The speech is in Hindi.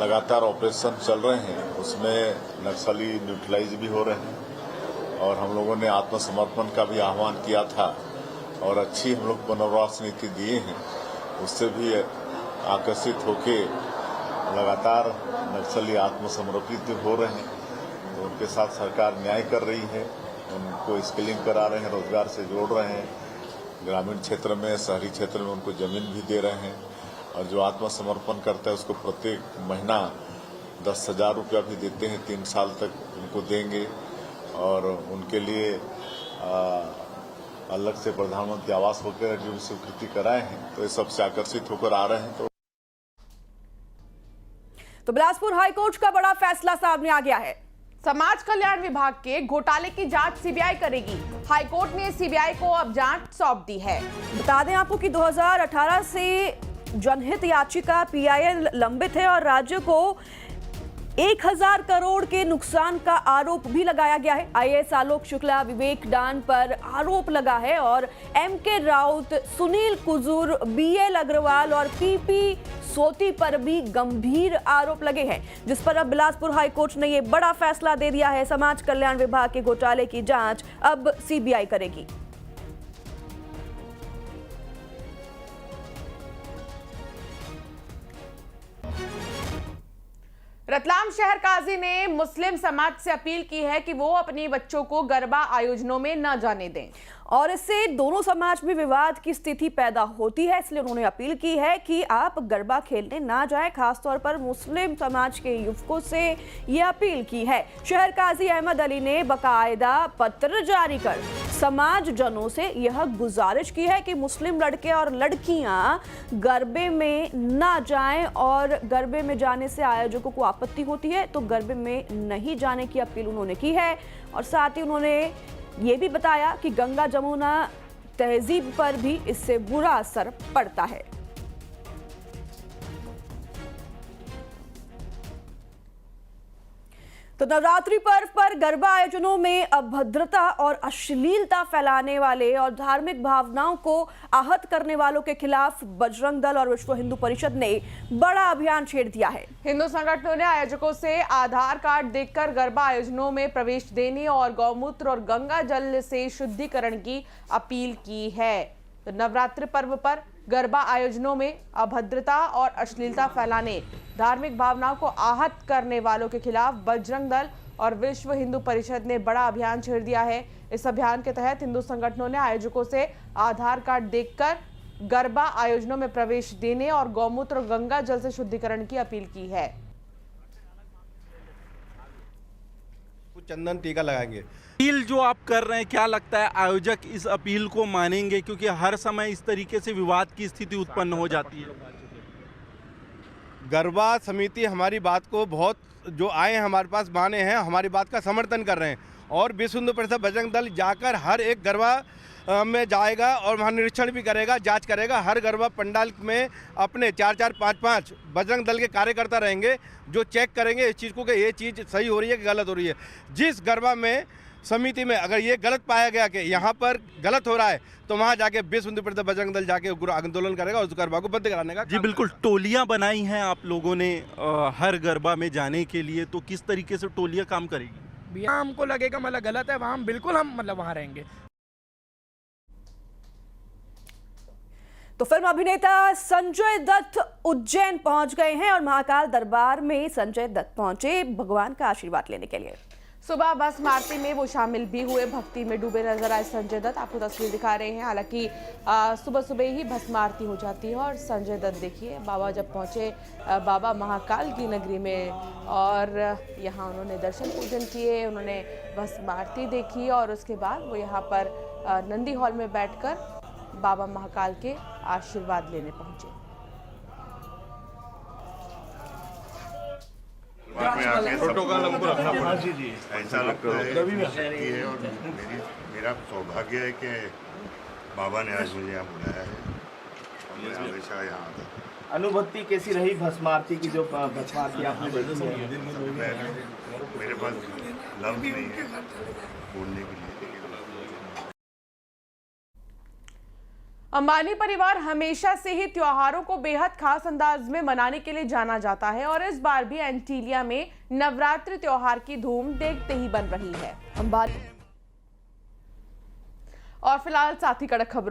लगातार ऑपरेशन चल रहे हैं, उसमें नक्सली न्यूट्रलाइज भी हो रहे हैं और हम लोगों ने आत्मसमर्पण का भी आह्वान किया था और अच्छी हम लोग पुनर्वास नीति दिए हैं, उससे भी आकर्षित होके लगातार नक्सली आत्मसमर्पित हो रहे हैं। तो उनके साथ सरकार न्याय कर रही है, उनको स्किलिंग करा रहे हैं, रोजगार से जोड़ रहे हैं, ग्रामीण क्षेत्र में शहरी क्षेत्र में उनको जमीन भी दे रहे हैं और जो आत्मसमर्पण करता है उसको प्रत्येक महीना 10,000 रुपया भी देते हैं, 3 साल तक उनको देंगे और उनके लिए अलग से प्रधानमंत्री आवास होकर जो स्वीकृति कराए हैं, तो इस सबसे आकर्षित होकर आ रहे हैं। तो बिलासपुर हाईकोर्ट का बड़ा फैसला सामने आ गया है। समाज कल्याण विभाग के घोटाले की जांच सीबीआई करेगी। हाईकोर्ट ने सीबीआई को अब जांच सौंप दी है। बता दें आपको कि 2018 से जनहित याचिका पीआईएल लंबित है और राज्य को 1000 करोड़ के नुकसान का आरोप भी लगाया गया है। आईएएस आलोक शुक्ला, विवेक डान पर आरोप लगा है और एमके राउत, सुनील कुजूर, बीएल अग्रवाल और पीपी सोती पर भी गंभीर आरोप लगे हैं, जिस पर अब बिलासपुर हाईकोर्ट ने यह बड़ा फैसला दे दिया है। समाज कल्याण विभाग के घोटाले की जांच अब सीबीआई करेगी। रतलाम शहर काजी ने मुस्लिम समाज से अपील की है कि वो अपने बच्चों को गरबा आयोजनों में न जाने दें और इससे दोनों समाज में विवाद की स्थिति पैदा होती है। इसलिए उन्होंने अपील की है कि आप गरबा खेलने ना जाएं। खासतौर पर मुस्लिम समाज के युवकों से यह अपील की है। शहर काजी अहमद अली ने बाकायदा पत्र जारी कर समाज जनों से यह गुजारिश की है कि मुस्लिम लड़के और लड़कियां गरबे में ना जाएं और गरबे में जाने से आयोजकों को आपत्ति होती है तो गरबे में नहीं जाने की अपील उन्होंने की है। और साथ ही उन्होंने ये भी बताया कि गंगा जमुना तहजीब पर भी इससे बुरा असर पड़ता है। तो नवरात्रि पर्व पर गरबा आयोजनों में अभद्रता और अश्लीलता फैलाने वाले और धार्मिक भावनाओं को आहत करने वालों के खिलाफ बजरंग दल और विश्व हिंदू परिषद ने बड़ा अभियान छेड़ दिया है। हिंदू संगठनों ने आयोजकों से आधार कार्ड देखकर गरबा आयोजनों में प्रवेश देने और गौमूत्र और गंगा जल से शुद्धिकरण की अपील की है। तो नवरात्रि पर्व पर गरबा आयोजनों में अभद्रता और अश्लीलता फैलाने, धार्मिक भावनाओं को आहत करने वालों के खिलाफ बजरंग दल और विश्व हिंदू परिषद ने बड़ा अभियान छेड़ दिया है। इस अभियान के तहत हिंदू संगठनों ने आयोजकों से आधार कार्ड देखकर गरबा आयोजनों में प्रवेश देने और गौमूत्र और गंगा जल से शुद्धिकरण की अपील की है। चंदन टीका लगाएंगे। अपील जो आप कर रहे हैं, क्या लगता है आयोजक इस अपील को मानेंगे? क्योंकि हर समय इस तरीके से विवाद की स्थिति उत्पन्न हो जाती है। गरबा समिति हमारी बात को बहुत जो आए हैं हमारे पास माने हैं, हमारी बात का समर्थन कर रहे हैं और विश्व हिंदू परिषद बजरंग दल जाकर हर एक गरबा में जाएगा और वहाँ निरीक्षण भी करेगा, जांच करेगा। हर गरबा पंडाल में अपने 4-4, 5-5 बजरंग दल के कार्यकर्ता रहेंगे जो चेक करेंगे इस चीज़ को कि ये चीज़ सही हो रही है कि गलत हो रही है। जिस गरबा में समिति में अगर ये गलत पाया गया कि यहाँ पर गलत हो रहा है तो वहाँ जाके विश्व हिंदू परिषद बजरंग दल जाके उग्र आंदोलन करेगा और उस गरबा को बंद कराने का। जी बिल्कुल, टोलियाँ बनाई हैं आप लोगों ने हर गरबा में जाने के लिए, तो किस तरीके से टोलियाँ काम करेगी? भैया हमको लगेगा मतलब गलत है वहाँ हम बिल्कुल वहाँ रहेंगे। तो फिल्म अभिनेता संजय दत्त उज्जैन पहुंच गए हैं और महाकाल दरबार में संजय दत्त पहुंचे भगवान का आशीर्वाद लेने के लिए। सुबह बस आरती में वो शामिल भी हुए। भक्ति में डूबे नजर आए संजय दत्त। आपको तस्वीर दिखा रहे हैं। हालांकि सुबह सुबह ही भस्म आरती हो जाती है और संजय दत्त देखिए बाबा जब पहुंचे बाबा महाकाल की नगरी में और यहाँ उन्होंने दर्शन पूजन किए, उन्होंने भस्म आरती देखी और उसके बाद वो यहाँ पर नंदी हॉल में बैठकर बाबा महाकाल के आशीर्वाद लेने पहुंचे। प्रोटोकॉल हमको रखना पड़ा। जी जी, ऐसा लगता है और मेरा सौभाग्य है कि बाबा ने आज मुझे यहाँ बुलाया है और मैं हमेशा यहाँ आता। अनुभूति कैसी रही भस्म आरती की? जो भस्म आरती आपने देखी है, मेरे पास लफ्ज़ नहीं है बोलने के लिए। अंबानी परिवार हमेशा से ही त्योहारों को बेहद खास अंदाज में मनाने के लिए जाना जाता है और इस बार भी एंटीलिया में नवरात्रि त्योहार की धूम देखते ही बन रही है। अंबानी और फिलहाल साथी कड़क खबरों